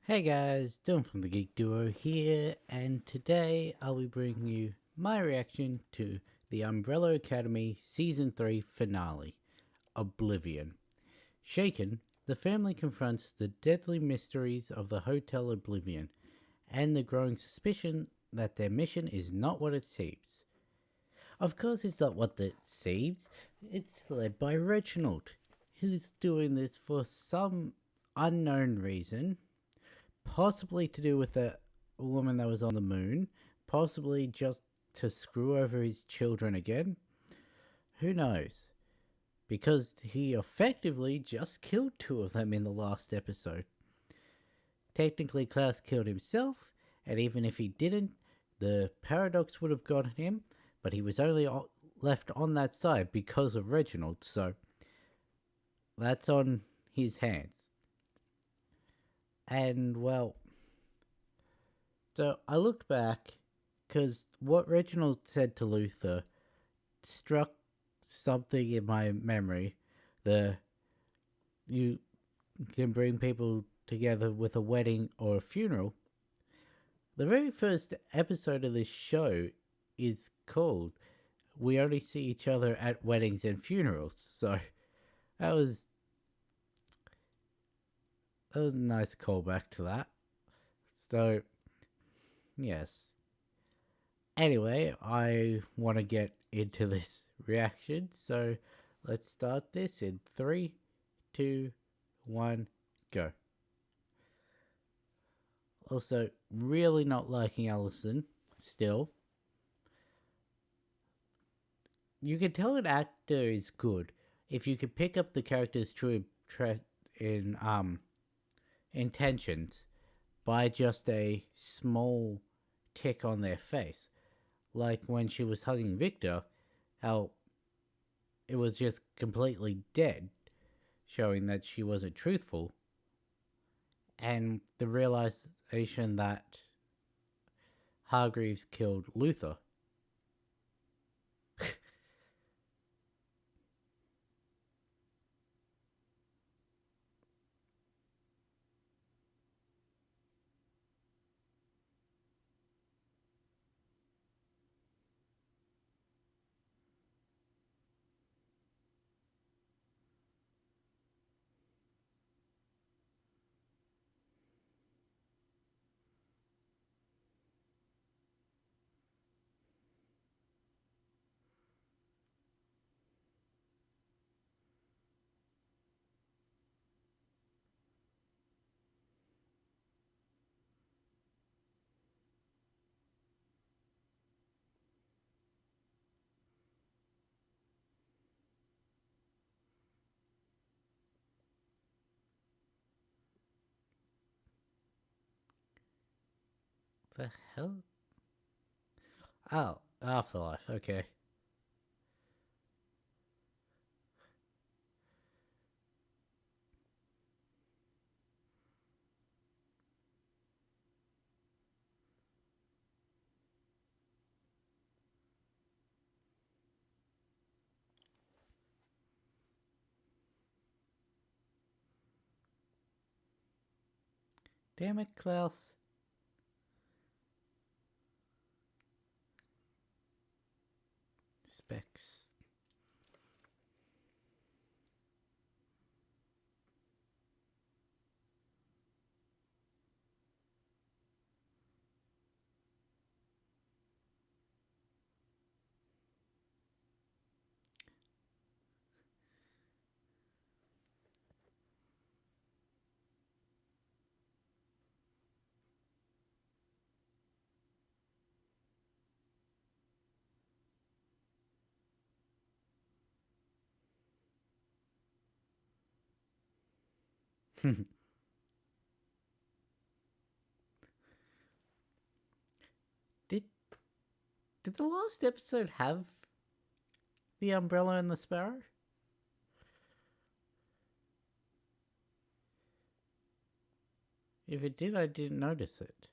Hey guys, Dylan from the Geek Duo here, and today I'll be bringing you my reaction to the Umbrella Academy Season 3 finale, Oblivion. Shaken, the family confronts the deadly mysteries of the Hotel Oblivion and the growing suspicion that their mission is not what it seems. Of course, it's not what it seems, it's led by Reginald, who's doing this for some unknown reason, possibly to do with the woman that was on the moon, possibly just to screw over his children again. Who knows? Because he effectively just killed two of them in the last episode. Technically, Klaus killed himself, and even if he didn't, the paradox would have gotten him, but he was only left on that side because of Reginald, so that's on his hands. And well, so I looked back because what Reginald said to Luther struck something in my memory. The you can bring people together with a wedding or a funeral. The very first episode of this show is called "We Only See Each Other at Weddings and Funerals," so that was a nice callback to that. So yes. Anyway, I want to get into this reaction, so let's start this in 3, 2, 1, go. Also, really not liking Allison still. You can tell an actor is good if you can pick up the character's true intentions by just a small tick on their face. Like when she was hugging Victor, how it was just completely dead, showing that she wasn't truthful, and the realization that Hargreaves killed Luther. The hell? Oh, Afterlife, okay. Damn it, Klaus. Specs. did did the last episode have the umbrella and the sparrow? If it did, I didn't notice it.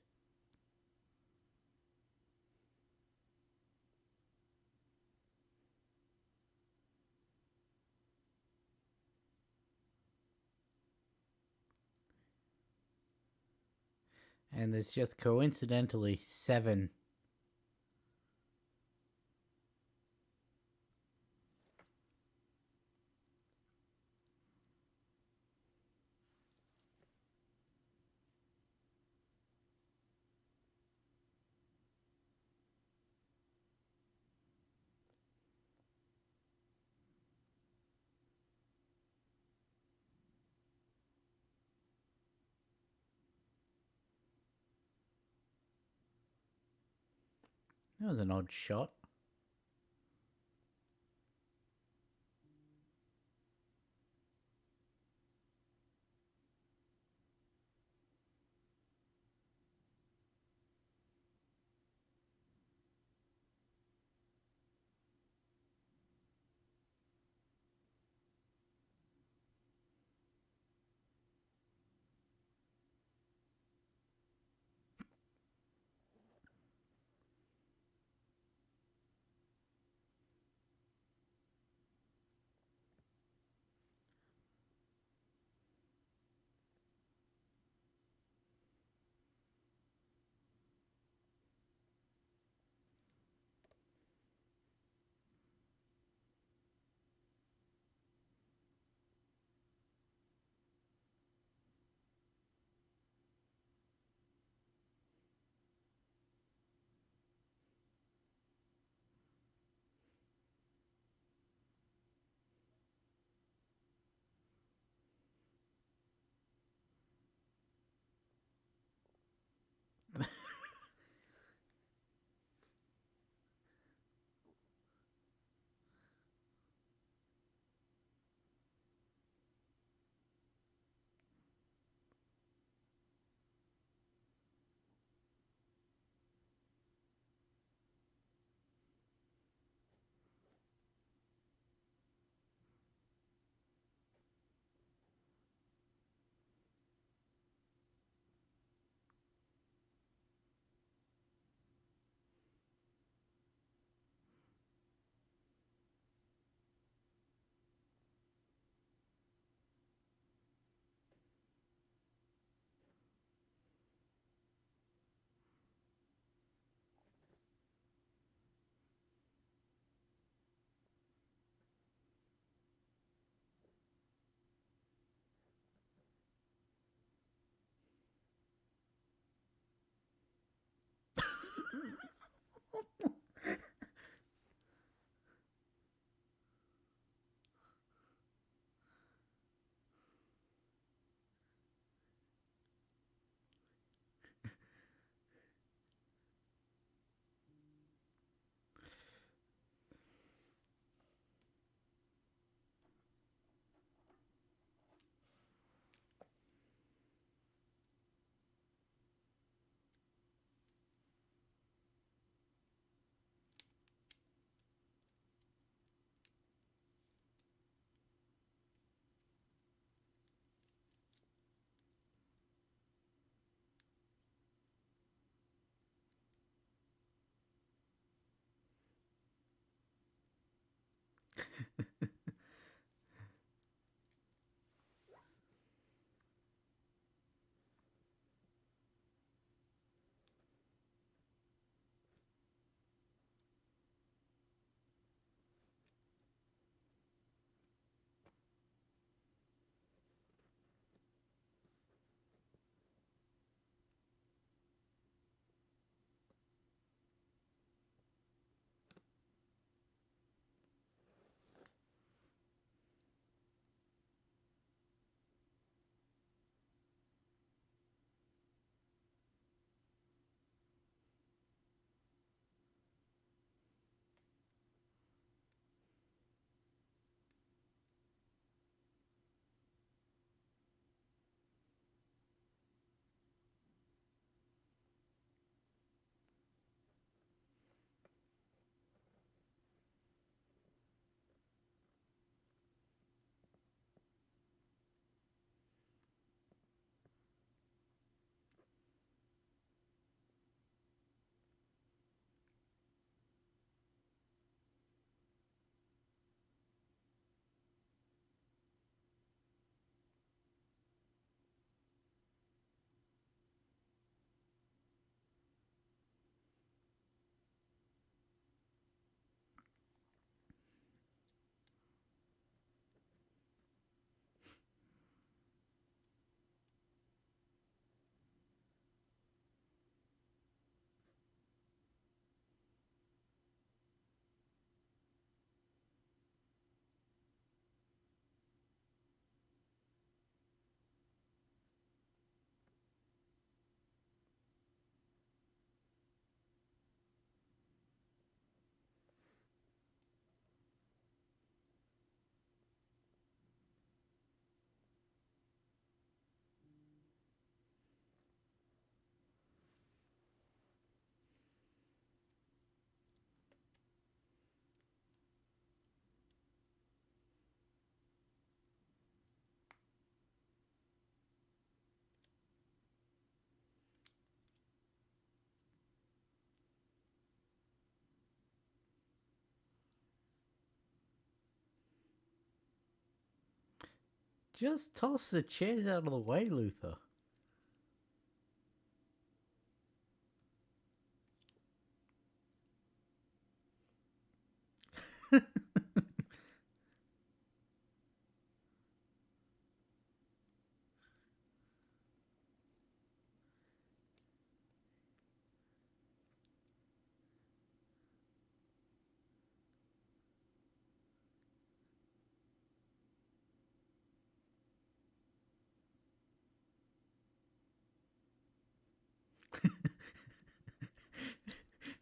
And there's just coincidentally 7. That was an odd shot. Just toss the chairs out of the way, Luther.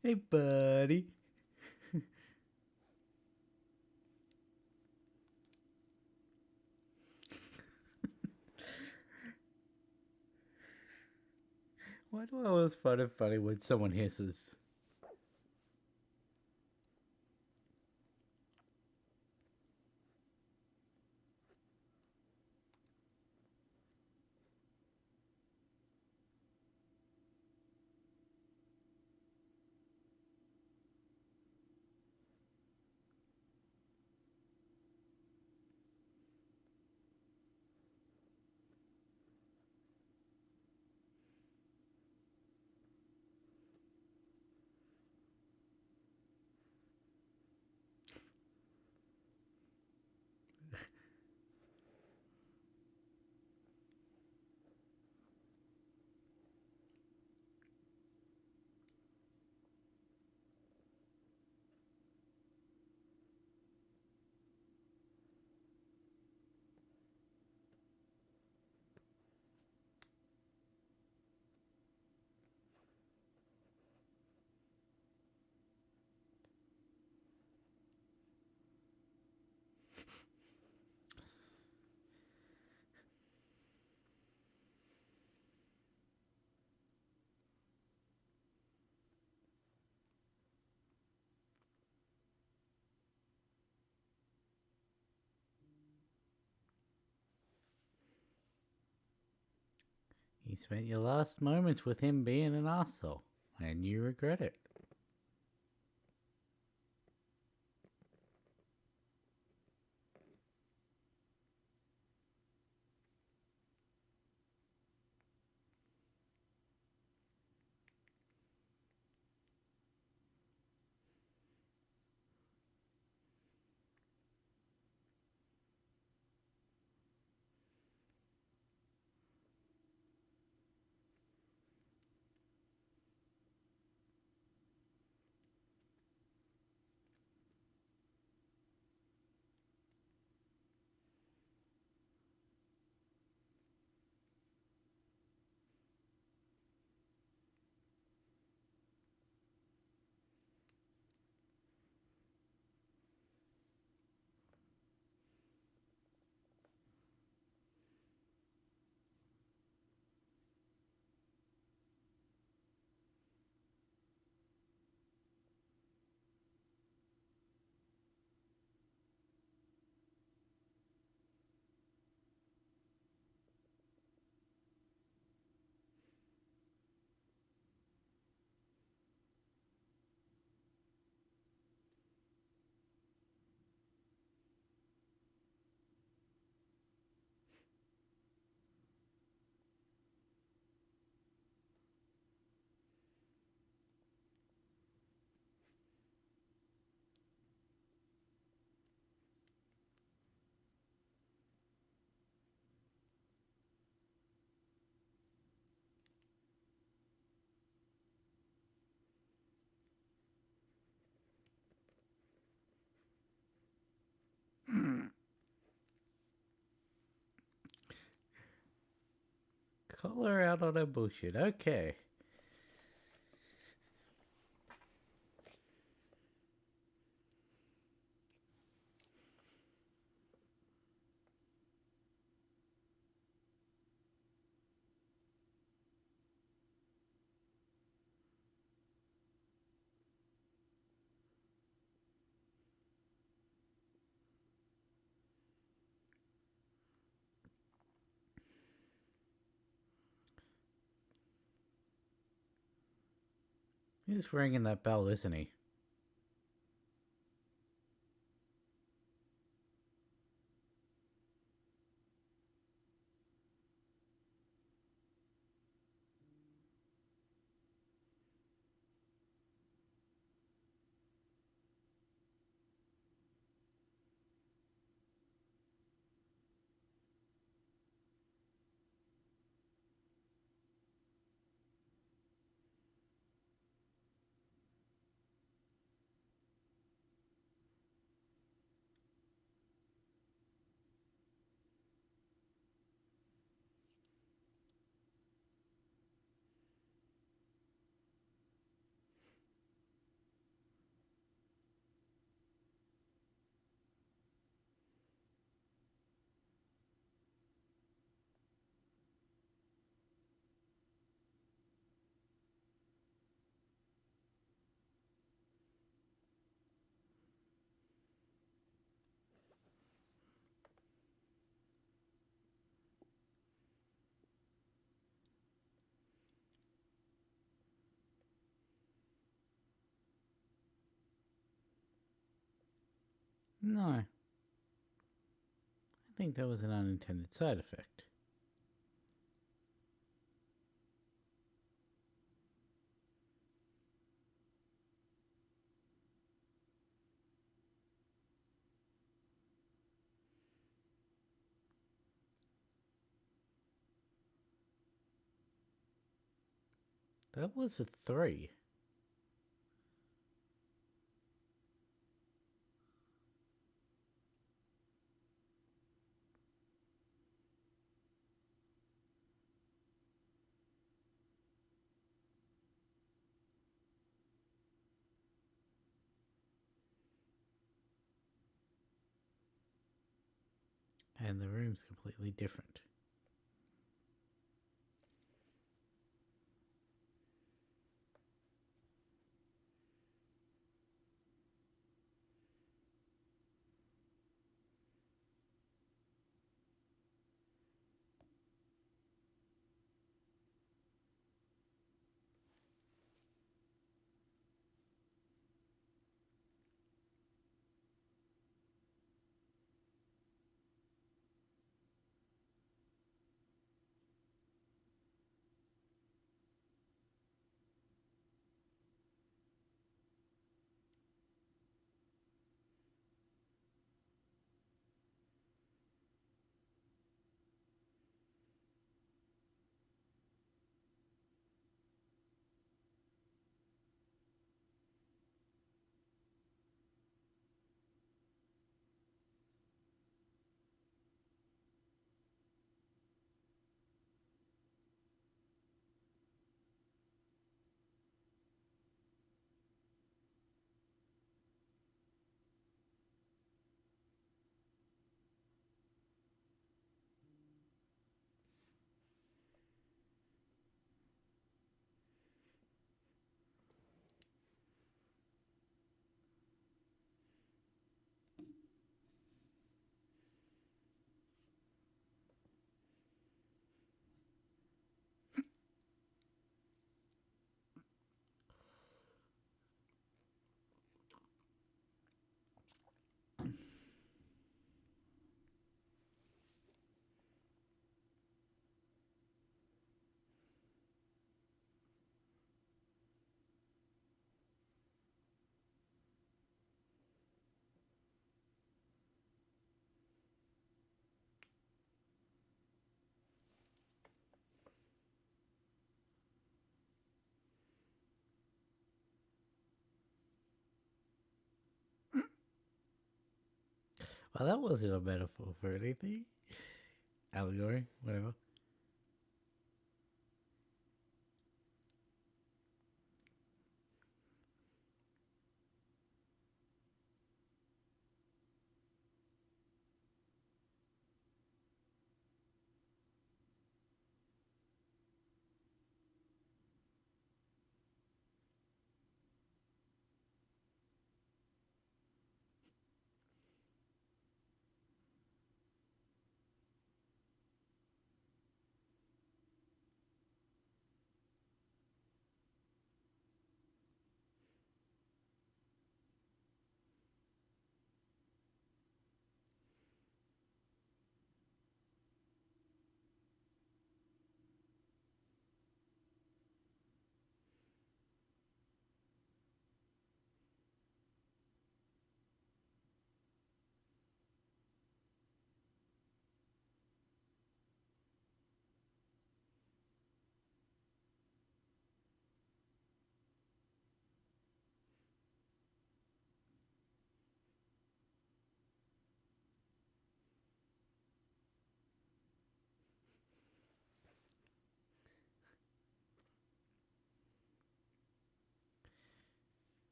Hey, buddy. Why do I always find it funny when someone hisses? You spent your last moments with him being an asshole, and you regret it. Call her out on her bullshit. Okay. He's ringing that bell, isn't he? No, I think that was an unintended side effect. That was a 3. And the room's completely different. Well, that wasn't a metaphor for anything. Allegory, whatever.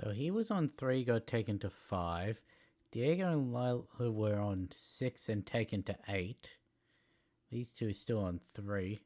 So he was on 3, got taken to 5. Diego and Lila were on 6 and taken to 8. These two are still on 3.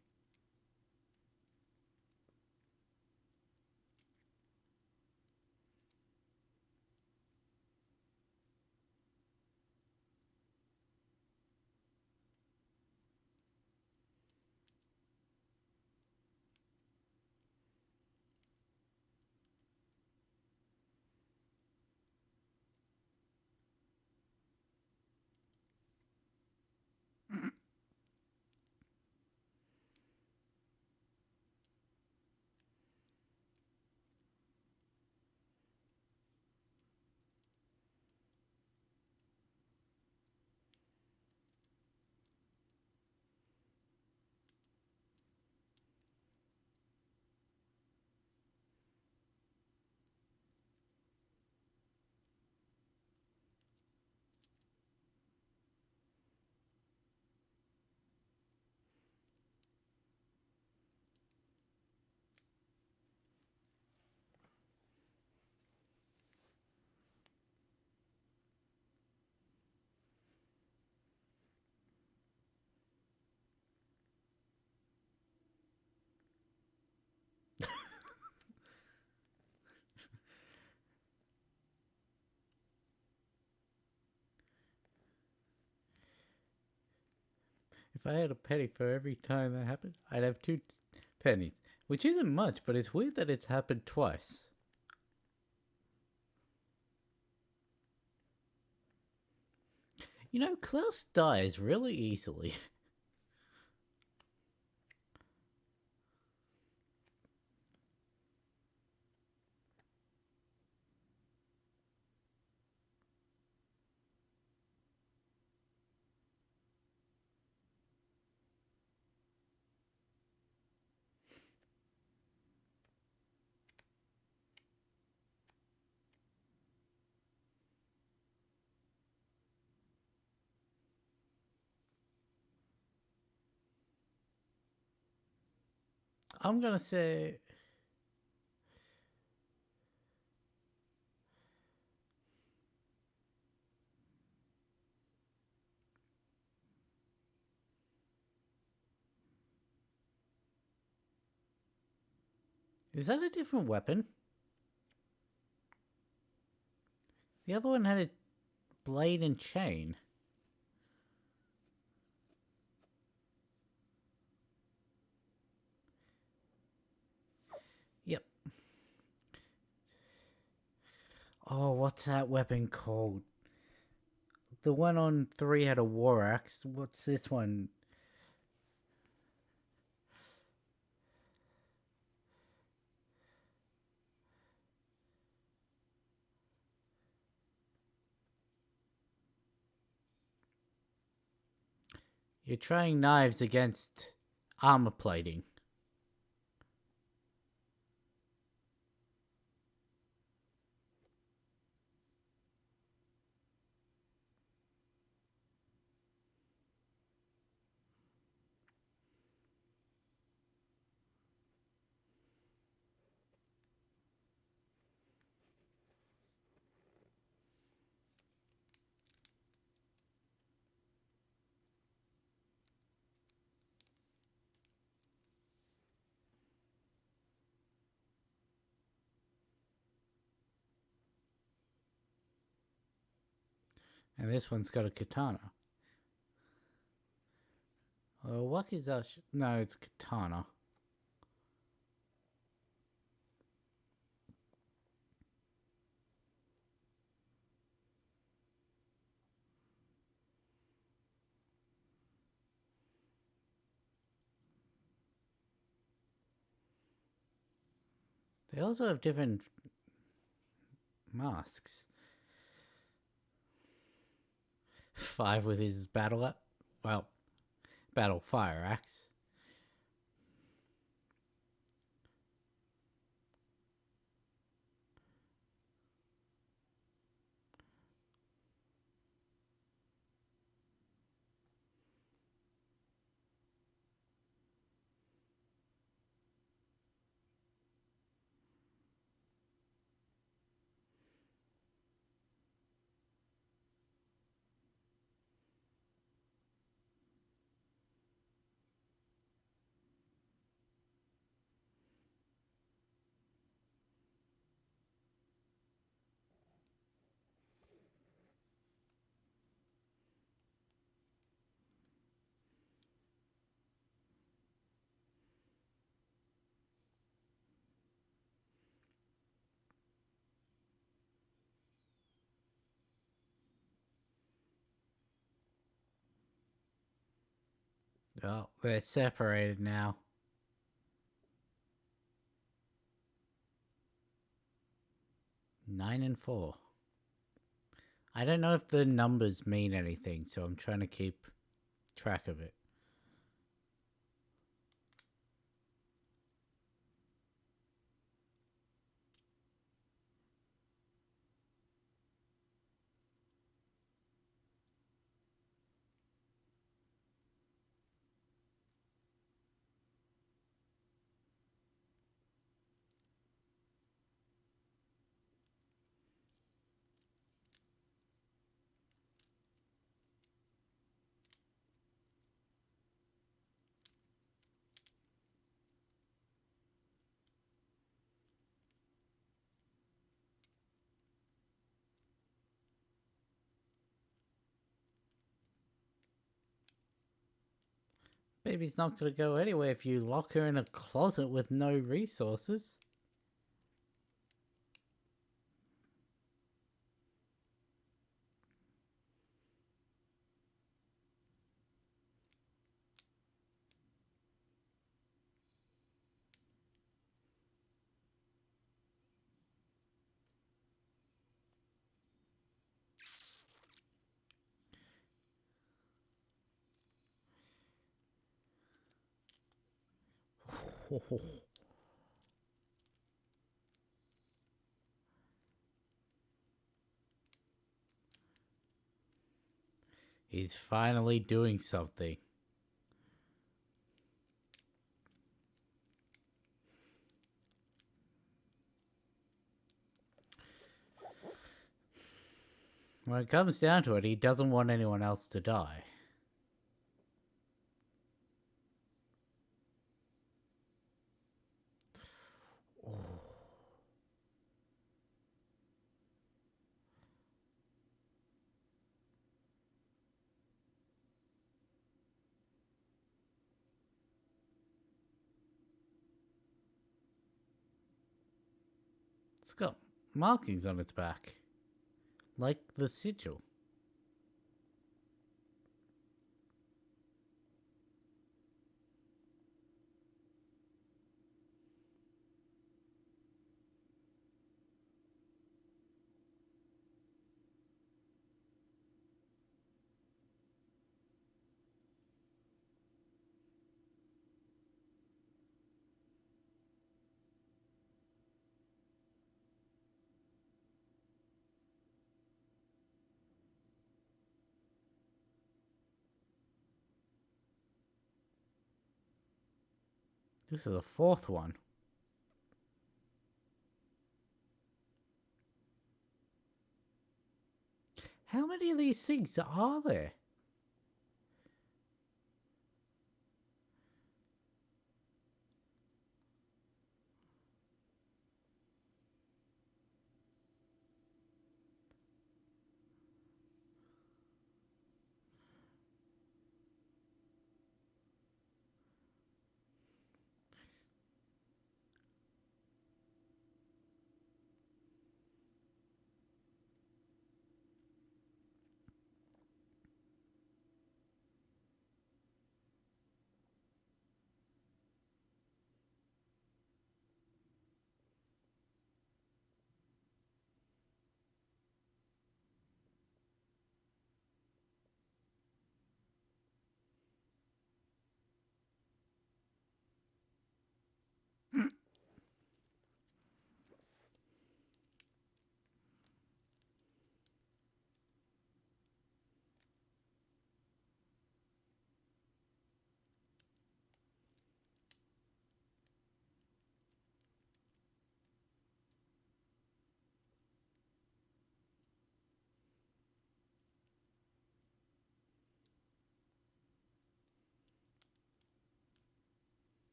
If I had a penny for every time that happened, I'd have two pennies. Which isn't much, but it's weird that it's happened twice. You know, Klaus dies really easily. I'm gonna say... Is that a different weapon? The other one had a blade and chain. Yep. Oh, what's that weapon called? The one on 3 had a war axe. What's this one? You're trying knives against armor plating. And this one's got a katana. Wakizashi. No, it's katana. They also have different masks. 5 with his battle fire axe. Oh, they're separated now. Nine and 4. I don't know if the numbers mean anything, so I'm trying to keep track of it. Baby's not gonna go anywhere if you lock her in a closet with no resources. He's finally doing something. When it comes down to it, he doesn't want anyone else to die. It's got markings on its back, like the sigil. This is the fourth one. How many of these things are there?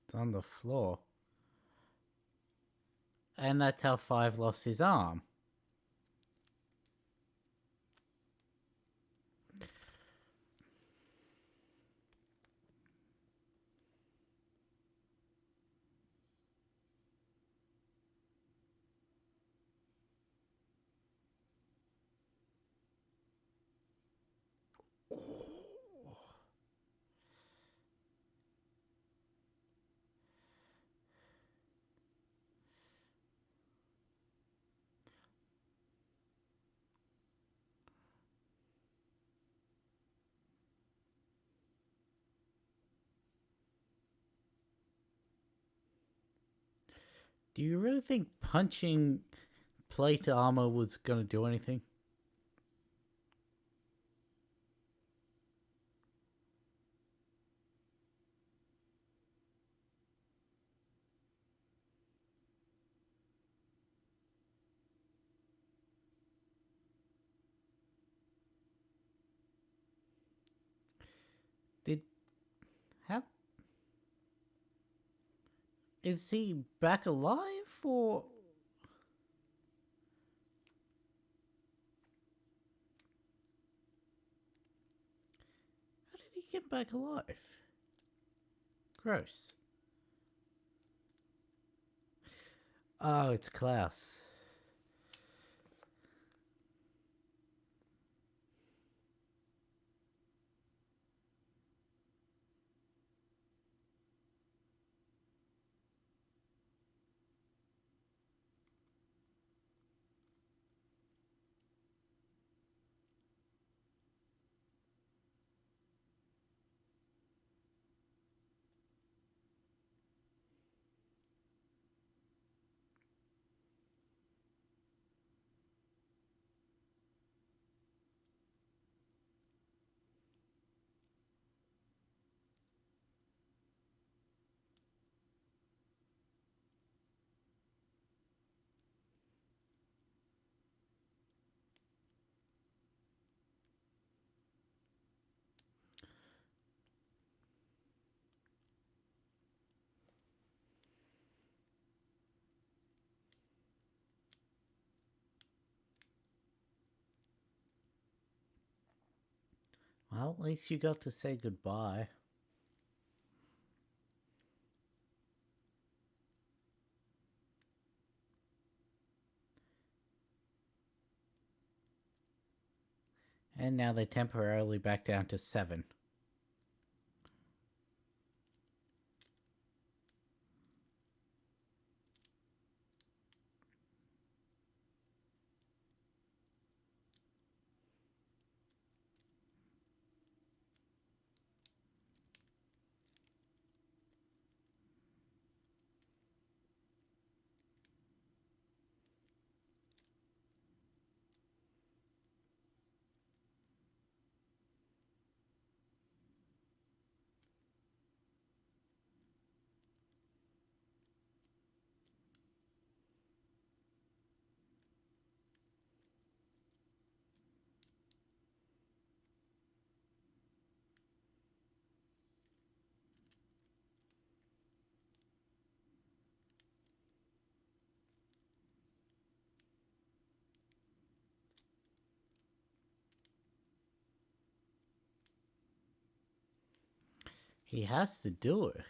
It's on the floor. And that's how Five lost his arm. Do you really think punching plate armor was going to do anything? Did how is he back alive or how did he get back alive? Gross. Oh, it's Klaus. Well, at least you got to say goodbye. And now they temporarily back down to 7. He has to do it.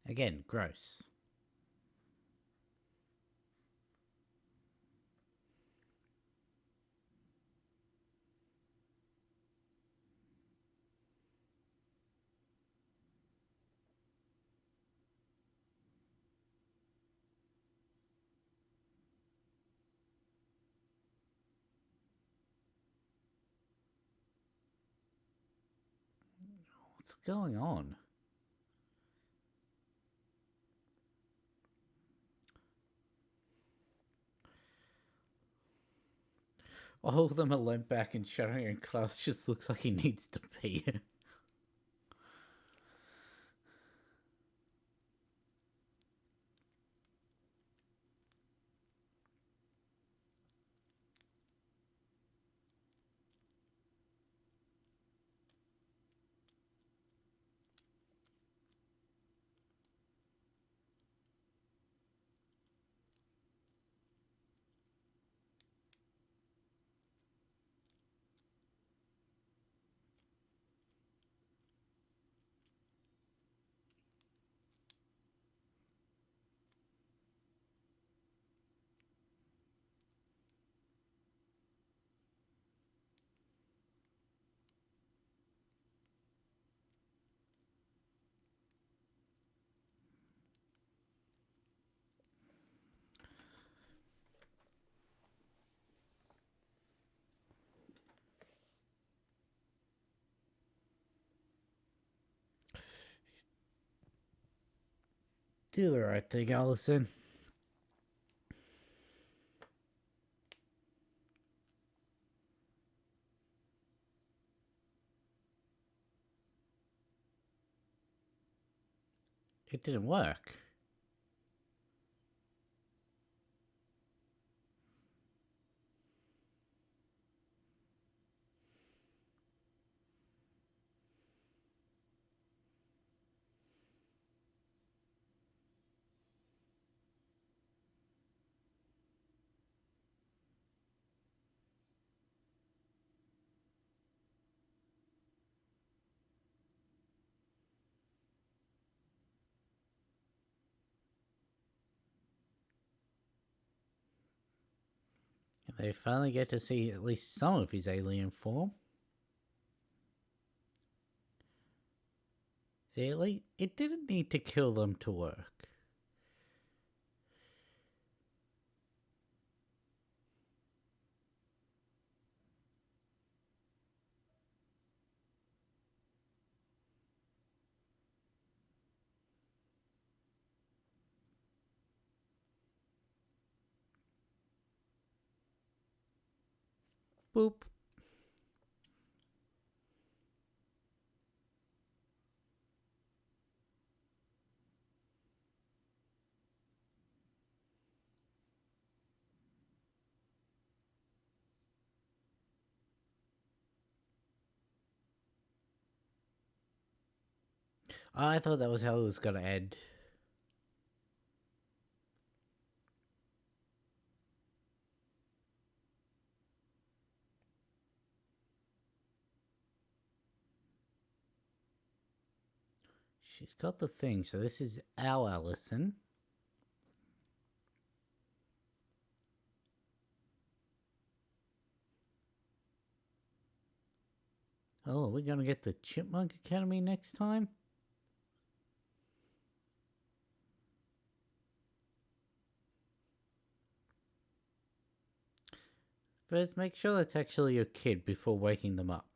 Again, gross. What's going on? All of them are leant back and shuddering, and Klaus just looks like he needs to pee. Do the right thing, Allison. It didn't work. They finally get to see at least some of his alien form. See, at least it didn't need to kill them to work. Boop. I thought that was how it was gonna end. She's got the thing, so this is our Allison. Oh, are we gonna get the Chipmunk Academy next time? First, make sure that's actually your kid before waking them up.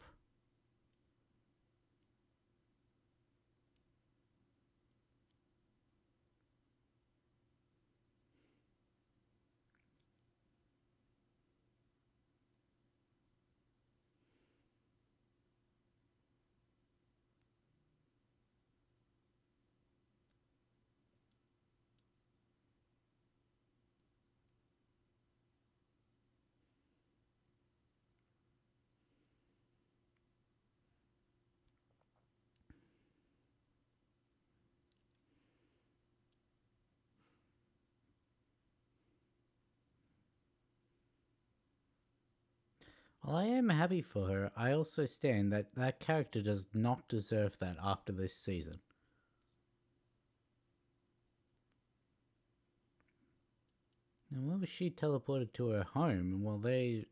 Well, I am happy for her. I also stand that that character does not deserve that after this season. And why was she teleported to her home? Well, they...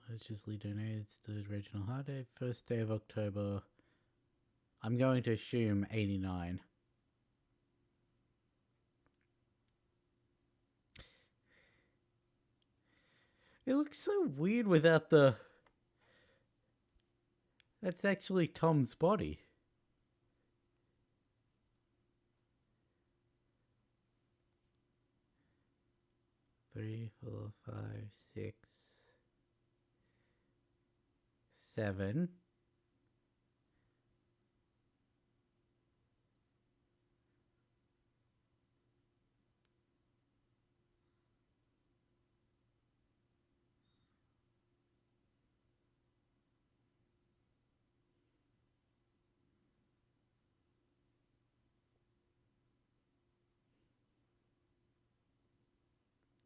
Religiously donated to Reginald Harday, first day of October. I'm going to assume 89. It looks so weird without the... That's actually Tom's body. Three, 4, 5, 6, 7.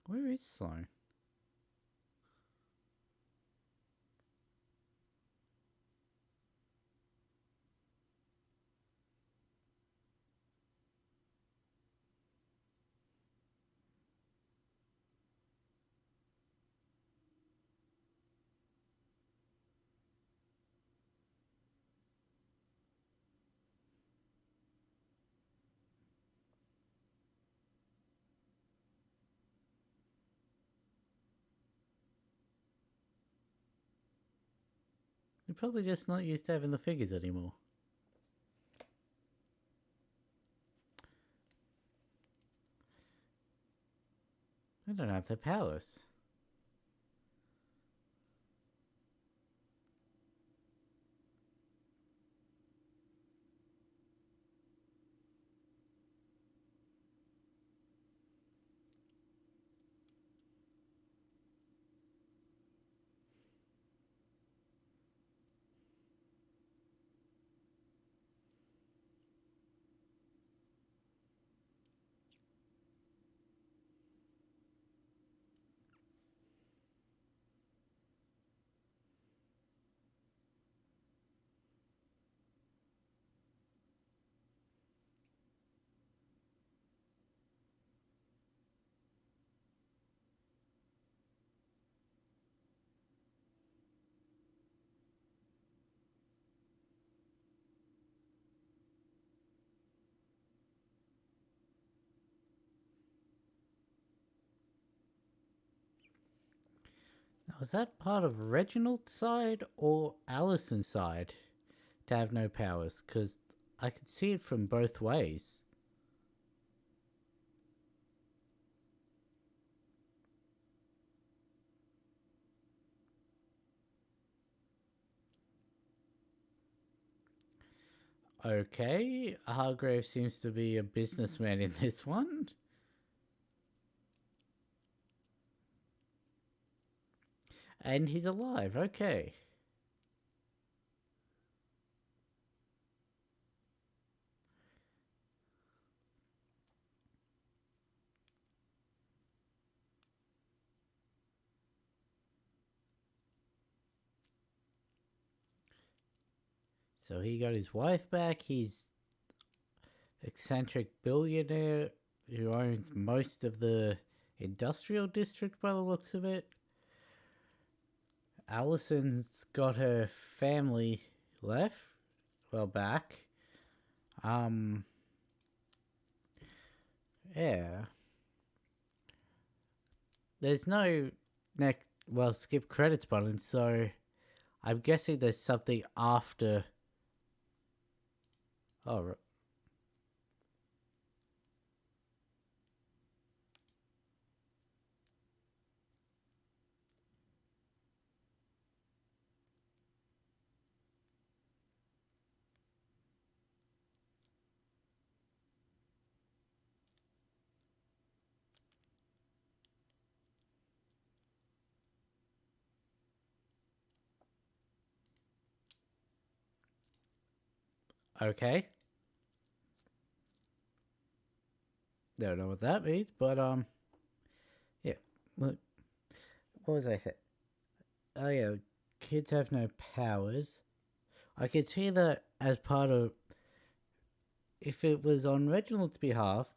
Where is Sloan? They're probably just not used to having the figures anymore. They don't have their powers. Now, is that part of Reginald's side or Allison's side to have no powers? Because I could see it from both ways. Okay, Hargrave seems to be a businessman in this one. And he's alive, okay. So he got his wife back. He's eccentric billionaire who owns most of the industrial district by the looks of it. Allison's got her family left. Well, back. Yeah. There's no skip credits button, so I'm guessing there's something after. Oh, okay. Don't know what that means, but yeah. Look, what was I saying? Oh yeah, kids have no powers. I could see that as part of. If it was on Reginald's behalf,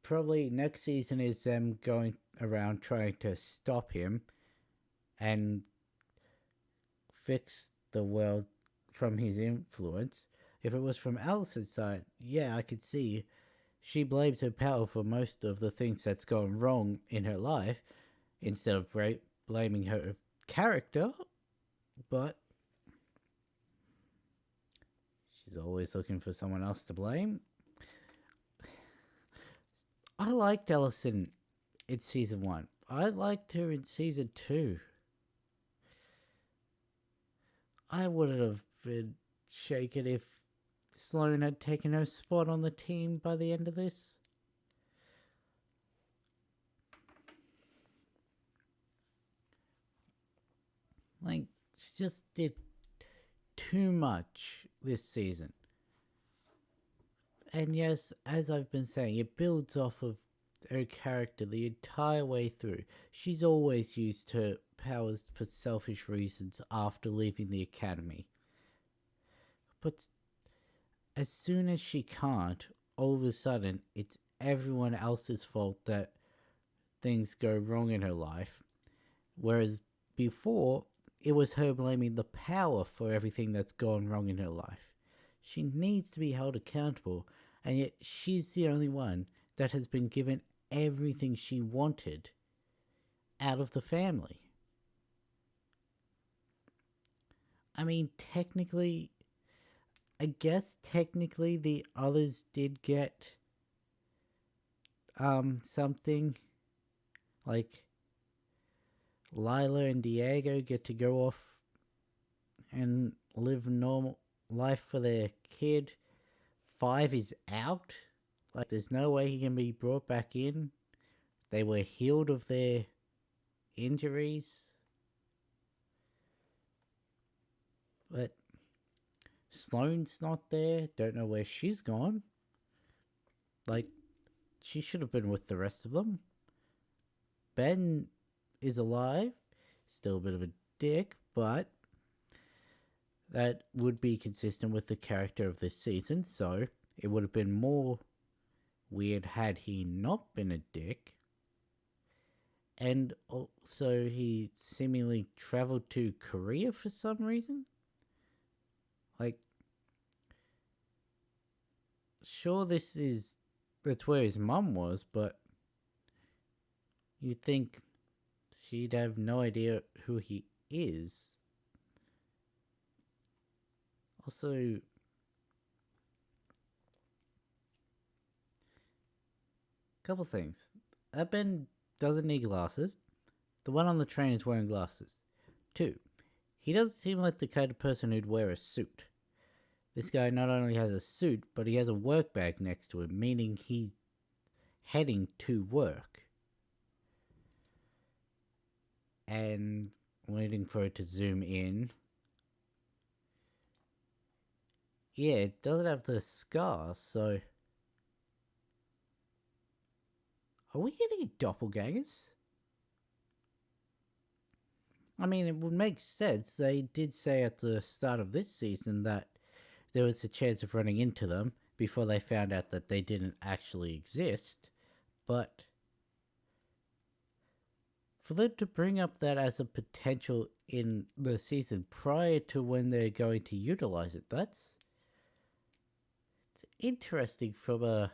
probably next season is them going around trying to stop him and fix the world from his influence. If it was from Allison's side, yeah, I could see she blames her power for most of the things that's gone wrong in her life instead of blaming her character. But she's always looking for someone else to blame. I liked Allison in season 1. I liked her in season 2. I wouldn't have been shaken if Sloane had taken her spot on the team by the end of this. Like, she just did too much this season. And yes, as I've been saying, it builds off of her character the entire way through. She's always used her powers for selfish reasons after leaving the academy. But as soon as she can't, all of a sudden, it's everyone else's fault that things go wrong in her life. Whereas before, it was her blaming the power for everything that's gone wrong in her life. She needs to be held accountable, and yet she's the only one that has been given everything she wanted out of the family. I mean, technically, I guess technically the others did get something like Lila and Diego get to go off and live normal life for their kid. 5 is out. Like, there's no way he can be brought back in. They were healed of their injuries. But Sloane's not there. Don't know where she's gone. Like, she should have been with the rest of them. Ben is alive. Still a bit of a dick, but that would be consistent with the character of this season, so it would have been more weird had he not been a dick. And also, he seemingly traveled to Korea for some reason. Like, sure, that's where his mum was, but you'd think she'd have no idea who he is. Also, couple things. That Ben doesn't need glasses. The one on the train is wearing glasses. 2, he doesn't seem like the kind of person who'd wear a suit. This guy not only has a suit, but he has a work bag next to him, meaning he's heading to work. And waiting for it to zoom in. Yeah, it doesn't have the scar, so... Are we getting doppelgangers? I mean, it would make sense. They did say at the start of this season that there was a chance of running into them before they found out that they didn't actually exist. But for them to bring up that as a potential in the season prior to when they're going to utilize it, it's interesting from a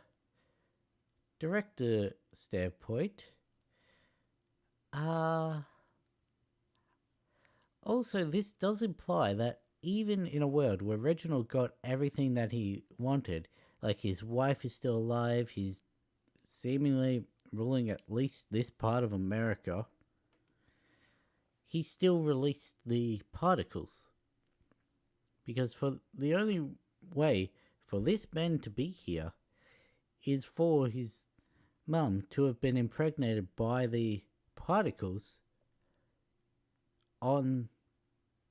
director standpoint. Also, this does imply that even in a world where Reginald got everything that he wanted, like his wife is still alive, he's seemingly ruling at least this part of America, he still released the particles. Because for the only way for this Ben to be here is for his mum to have been impregnated by the particles on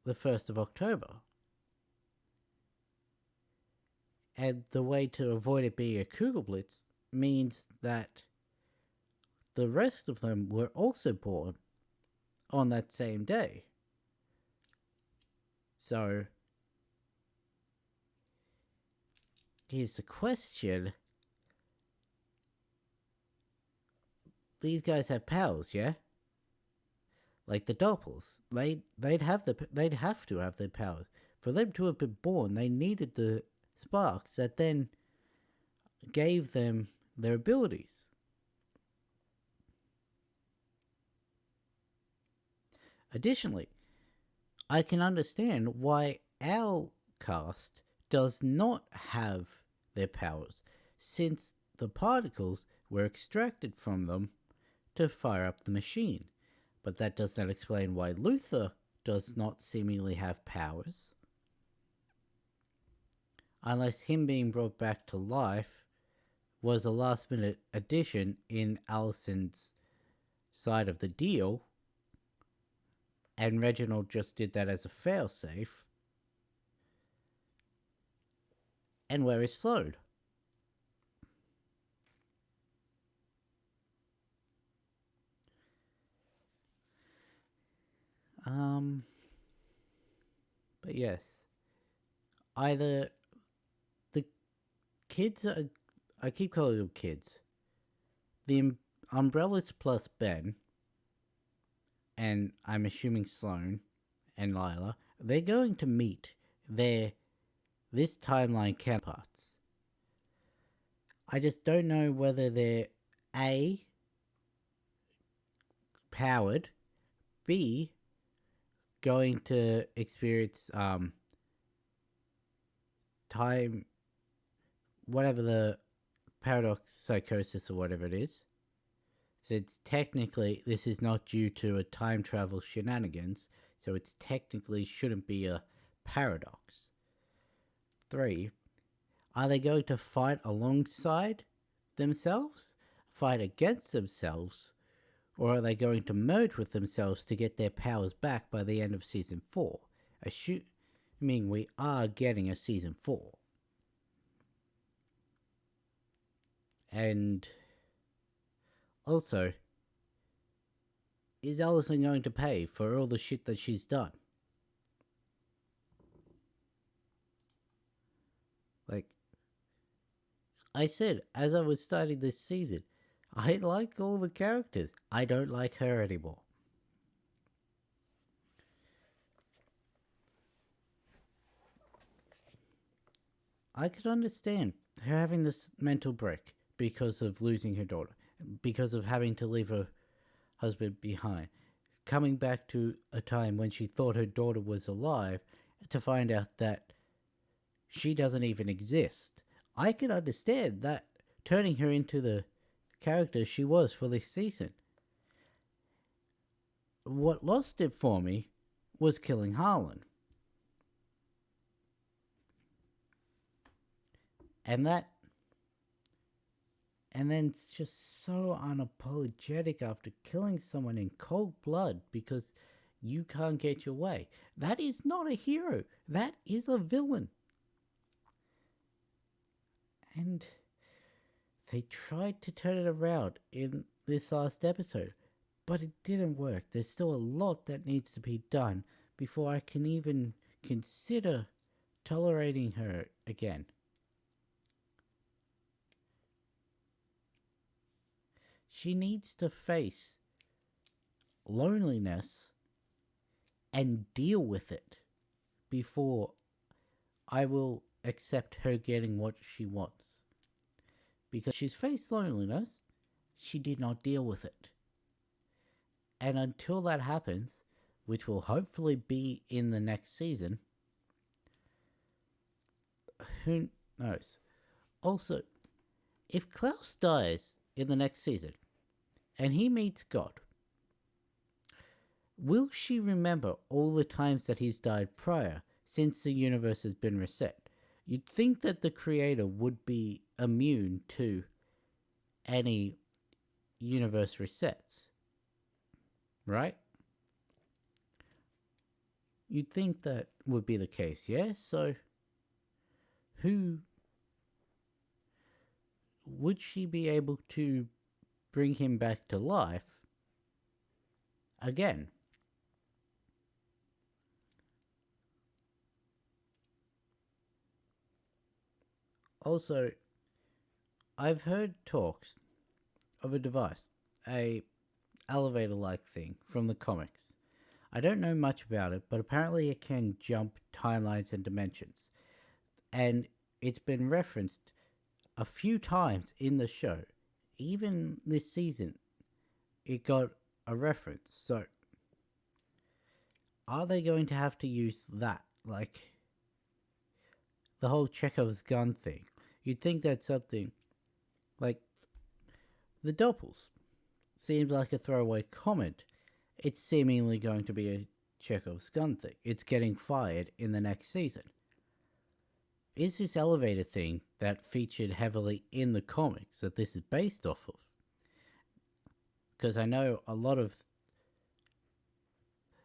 the 1st of October. And the way to avoid it being a Kugelblitz means that the rest of them were also born on that same day. So, here's the question. These guys have powers, yeah? Like the Doppels. They'd have to have their powers. For them to have been born, they needed the sparks that then gave them their abilities. Additionally, I can understand why our cast does not have their powers, since the particles were extracted from them to fire up the machine. But that does not explain why Luther does not seemingly have powers. Unless him being brought back to life was a last minute addition in Allison's side of the deal, and Reginald just did that as a failsafe. And where is Sloane? But yes, either the kids are, I keep calling them kids, the Umbrellas plus Ben, and I'm assuming Sloane and Lila, they're going to meet their this timeline counterparts. I just don't know whether they're A, powered, B, going to experience time, whatever the paradox psychosis or whatever it is. So it's technically, this is not due to a time travel shenanigans, so it's technically shouldn't be a paradox. 3. Are they going to fight alongside themselves, fight against themselves, or are they going to merge with themselves to get their powers back by the end of season 4? Assuming we are getting a season 4. And also, is Allison going to pay for all the shit that she's done? Like I said, as I was starting this season, I like all the characters. I don't like her anymore. I could understand her having this mental break because of losing her daughter, because of having to leave her husband behind, coming back to a time when she thought her daughter was alive to find out that she doesn't even exist. I can understand that, turning her into the character she was for this season. What lost it for me was killing Harlan. And then it's just so unapologetic after killing someone in cold blood because you can't get your way. That is not a hero. That is a villain. And they tried to turn it around in this last episode, but it didn't work. There's still a lot that needs to be done before I can even consider tolerating her again. She needs to face loneliness and deal with it before I will accept her getting what she wants. Because she's faced loneliness, she did not deal with it. And until that happens, which will hopefully be in the next season, who knows? Also, if Klaus dies in the next season and he meets God, will she remember all the times that he's died prior since the universe has been reset? You'd think that the creator would be immune to any universe resets, right? You'd think that would be the case, yeah? So, who would she be able to bring him back to life again? Also, I've heard talks of a device, a elevator-like thing from the comics. I don't know much about it, but apparently it can jump timelines and dimensions. And it's been referenced a few times in the show. Even this season, it got a reference. So, are they going to have to use that? Like, the whole Chekhov's gun thing. You'd think that's something like the Doppels. Seems like a throwaway comment. It's seemingly going to be a Chekhov's gun thing. It's getting fired in the next season. Is this elevator thing that featured heavily in the comics that this is based off of? Because I know a lot of...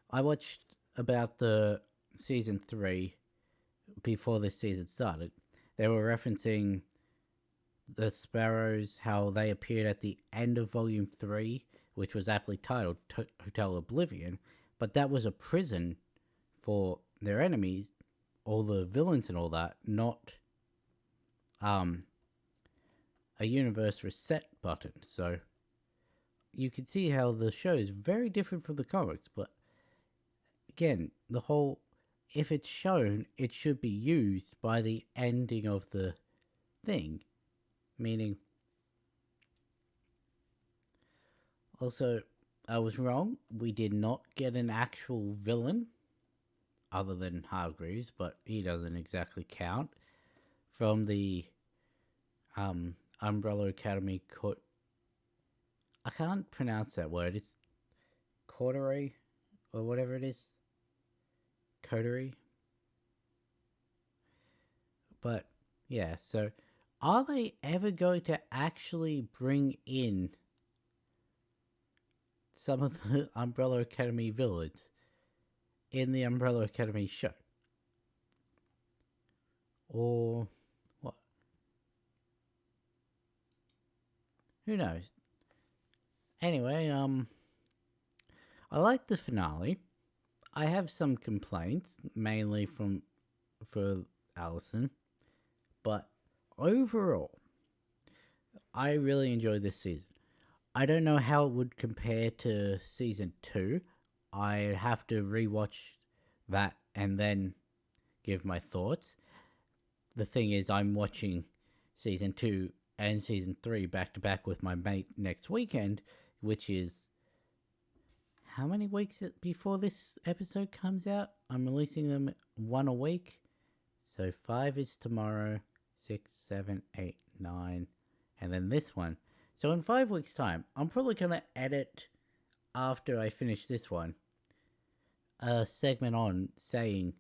I watched about the season 3 before this season started. They were referencing the Sparrows, how they appeared at the end of Volume 3, which was aptly titled Hotel Oblivion, but that was a prison for their enemies, all the villains and all that, not a universe reset button. So you can see how the show is very different from the comics, but again, the whole, if it's shown, it should be used by the ending of the thing. Meaning, also, I was wrong. We did not get an actual villain other than Hargreaves, but he doesn't exactly count, from the Umbrella Academy. I can't pronounce that word. It's coterie or whatever it is. Coterie. But yeah, so are they ever going to actually bring in some of the Umbrella Academy villains in the Umbrella Academy show? Or what? Who knows? Anyway, I like the finale. I have some complaints, mainly for Allison, but overall, I really enjoyed this season. I don't know how it would compare to season 2. I'd have to rewatch that and then give my thoughts. The thing is, I'm watching season 2 and season 3 back to back with my mate next weekend, which is how many weeks before this episode comes out? I'm releasing them one a week. So 5 is tomorrow, 6, 7, 8, 9, and then this one. So in 5 weeks' time, I'm probably going to edit, after I finish this one, a segment on saying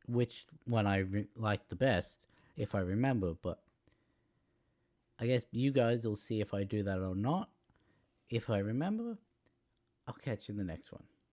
which one I like the best, if I remember. But I guess you guys will see if I do that or not. If I remember, I'll catch you in the next one.